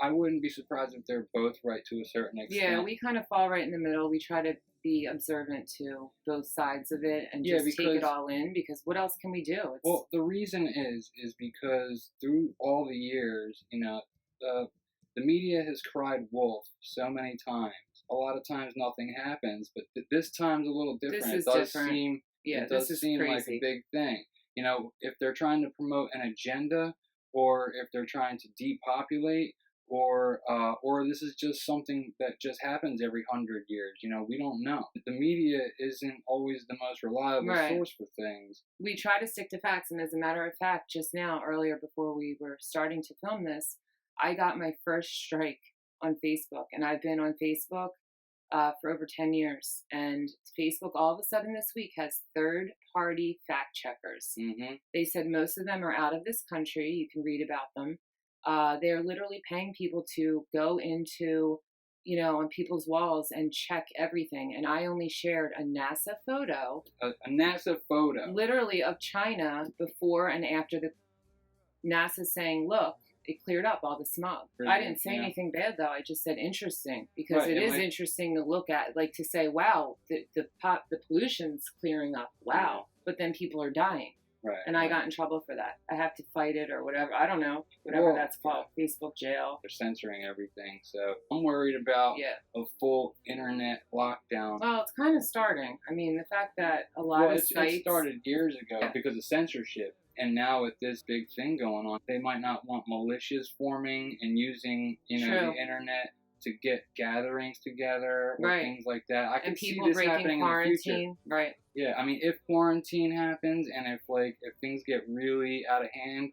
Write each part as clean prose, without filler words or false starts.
I wouldn't be surprised if they're both right to a certain extent. Yeah, we kind of fall right in the middle. We try to be observant to both sides of it and just take it all in, because what else can we do? Well, the reason is because through all the years, the media has cried wolf so many times. A lot of times nothing happens, but this time's a little different. This is it does different. seem Yeah, it does this is seem crazy. like a big thing. If they're trying to promote an agenda, or if they're trying to depopulate, or this is just something that just happens every 100 years. We don't know. The media isn't always the most reliable source for things. We try to stick to facts, and as a matter of fact, just now, earlier before we were starting to film this, I got my first strike on Facebook, and I've been on Facebook for over 10 years. And Facebook all of a sudden this week has third-party fact checkers. Mm-hmm. They said most of them are out of this country. You can read about them. They're literally paying people to go into, on people's walls and check everything. And I only shared a NASA photo. A NASA photo. Literally of China before and after the NASA saying, look, it cleared up all the smog. I didn't say anything bad, though. I just said interesting, because it is interesting to look at, like to say, wow, the pollution's clearing up. Wow. But then people are dying. Right. And I got in trouble for that. I have to fight it or whatever. I don't know. Whatever that's called. Facebook jail. They're censoring everything. So I'm worried about a full internet lockdown. Well, it's kind of starting. I mean, the fact that a lot of sites... It started years ago because of censorship. And now with this big thing going on, they might not want militias forming and using, the internet to get gatherings together or things like that. I can see this happening in the future. Right. Yeah, I mean, if quarantine happens and if things get really out of hand,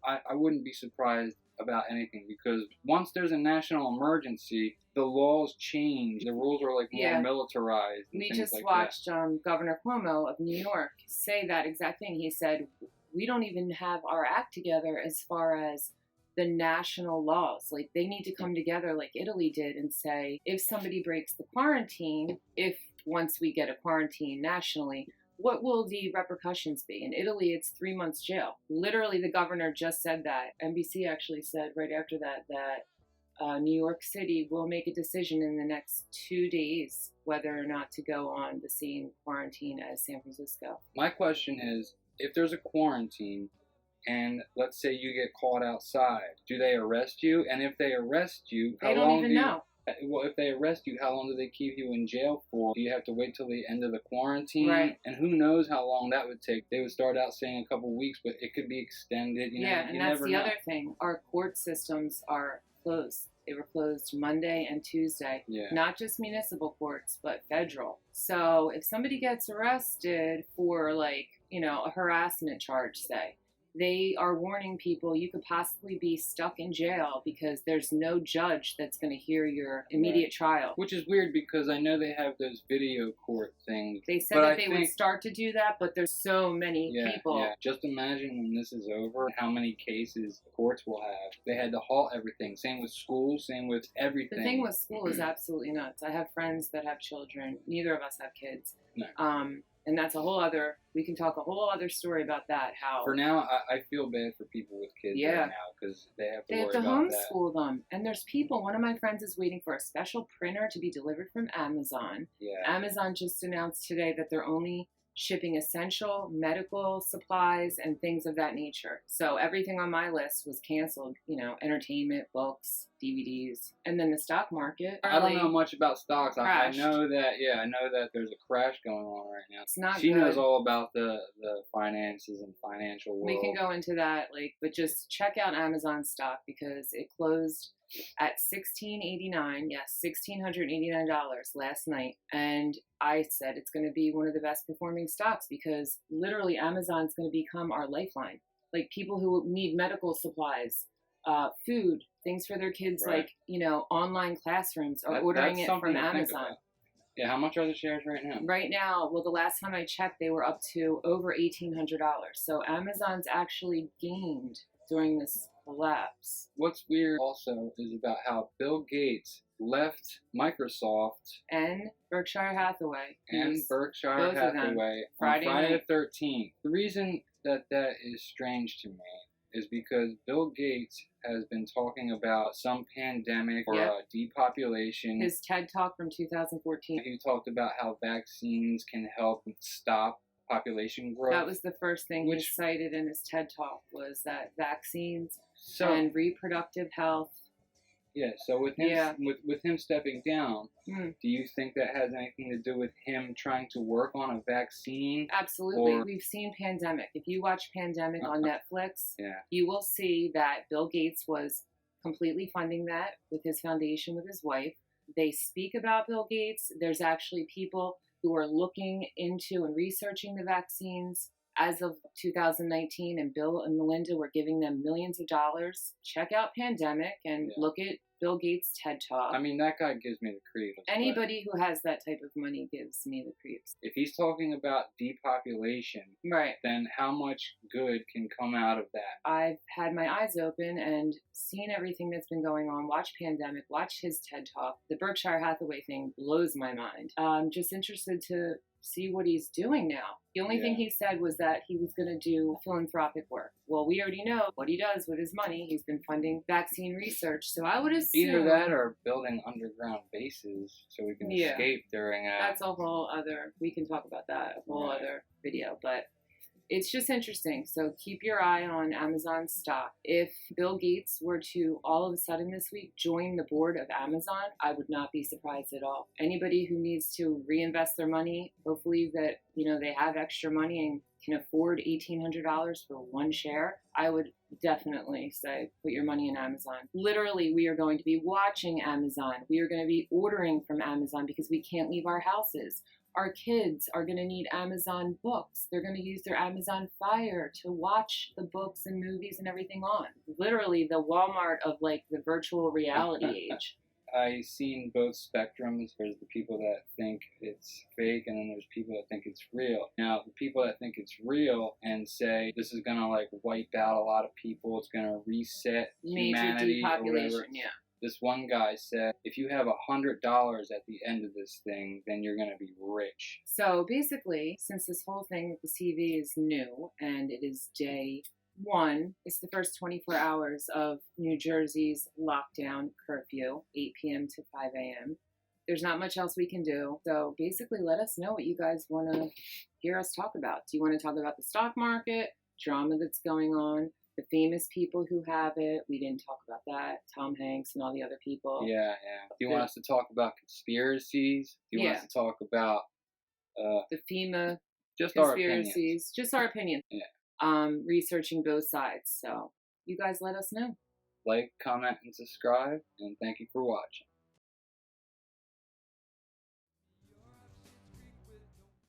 I wouldn't be surprised about anything, because once there's a national emergency, the laws change. The rules are more militarized. We just watched Governor Cuomo of New York say that exact thing. He said, we don't even have our act together as far as the national laws. Like, they need to come together like Italy did and say, if somebody breaks the quarantine, once we get a quarantine nationally, what will the repercussions be? In Italy, it's 3 months jail. Literally, the governor just said that. NBC actually said right after that New York City will make a decision in the next 2 days whether or not to go on the same quarantine as San Francisco. My question is, if there's a quarantine and let's say you get caught outside, do they arrest you? And if they arrest you, they don't even know. Well, if they arrest you, how long do they keep you in jail for? Do you have to wait till the end of the quarantine? Right. And who knows how long that would take? They would start out saying a couple weeks, but it could be extended. And that's the other thing. Our court systems are closed. They were closed Monday and Tuesday. Yeah. Not just municipal courts, but federal. So if somebody gets arrested for a harassment charge, say, they are warning people you could possibly be stuck in jail because there's no judge that's going to hear your immediate trial. Which is weird, because I know they have those video court things. They said that they would start to do that, but there's so many people. Yeah. Just imagine when this is over, how many cases the courts will have. They had to halt everything. Same with schools, same with everything. The thing with school is absolutely nuts. I have friends that have children. Neither of us have kids. No. And that's we can talk a whole other story about that. How for now, I feel bad for people with kids right now, because they have to worry about that. homeschool them. And there's people, one of my friends is waiting for a special printer to be delivered from Amazon. Yeah. Amazon just announced today that they're only shipping essential medical supplies and things of that nature. So everything on my list was canceled, entertainment, books, DVDs, and then the stock market. I don't know much about stocks. I know that there's a crash going on right now. It's not She good. knows all about the finances and financial world. We can go into that, but just check out Amazon stock, because it closed at $1,689. Yes, $1,689 last night. And I said it's going to be one of the best performing stocks, because literally Amazon's going to become our lifeline. Like, people who need medical supplies, food, things for their kids, online classrooms are ordering it from Amazon. Yeah, how much are the shares right now? Right now, well, the last time I checked, they were up to over $1,800. So Amazon's actually gained during this collapse. What's weird also is about how Bill Gates left Microsoft and Berkshire Hathaway on Friday the 13th. The reason that is strange to me is because Bill Gates has been talking about some pandemic or Yep. depopulation. His TED Talk from 2014. He talked about how vaccines can help stop population growth. That was the first thing he Which- cited in his TED Talk, was that vaccines So and reproductive health. yeah, so with him Yeah. with him stepping down, Mm, do you think that has anything to do with him trying to work on a vaccine? absolutely. Or- We've seen Pandemic. If you watch Pandemic on Netflix, Yeah. you will see that Bill Gates was completely funding that with his foundation with his wife. They speak about Bill Gates. There's actually people who are looking into and researching the vaccines as of 2019, and Bill and Melinda were giving them millions of dollars. Check out Pandemic and Yeah. look at Bill Gates' TED Talk. I mean, that guy gives me the creeps. but Anybody who has that type of money gives me the creeps. if he's talking about depopulation, Right. then how much good can come out of that? I've had my eyes open and seen everything that's been going on. Watch Pandemic, watch his TED Talk. The Berkshire Hathaway thing blows my mind. I'm just interested to see what he's doing now. The only thing Yeah. he said was that he was going to do philanthropic work. Well, we already know what he does with his money. He's been funding vaccine research. So I would assume Either that or building underground bases so we can Yeah. escape during a. that's a whole other, we can talk about that, a whole Right. other video. But it's just interesting. So keep your eye on Amazon stock. If Bill Gates were to all of a sudden this week join the board of Amazon, I would not be surprised at all. Anybody who needs to reinvest their money, hopefully that, they have extra money and can afford $1,800 for one share, I would definitely say put your money in Amazon. Literally, we are going to be watching Amazon. We are going to be ordering from Amazon because we can't leave our houses. Our kids are going to need Amazon books. They're going to use their Amazon Fire to watch the books and movies and everything on. Literally the Walmart of like the virtual reality age. I've seen both spectrums. There's the people that think it's fake, and then there's people that think it's real. Now, the people that think it's real and say this is gonna like wipe out a lot of people, it's gonna reset Major humanity or whatever. depopulation, yeah. This one guy said, if you have $100 at the end of this thing, then you're gonna be rich. So basically, since this whole thing with the CV is new and it is day one, it's the first 24 hours of New Jersey's lockdown curfew, 8 p.m. to 5 a.m. There's not much else we can do. So basically, let us know what you guys want to hear us talk about. Do you want to talk about the stock market, drama that's going on, the famous people who have it? We didn't talk about that. Tom Hanks and all the other people. Yeah. Do you want us to talk about conspiracies? Do you want us to talk about The FEMA just our opinions? conspiracies, just our opinion. Yeah. Researching both sides. So you guys let us know. Like, comment, and subscribe, and thank you for watching.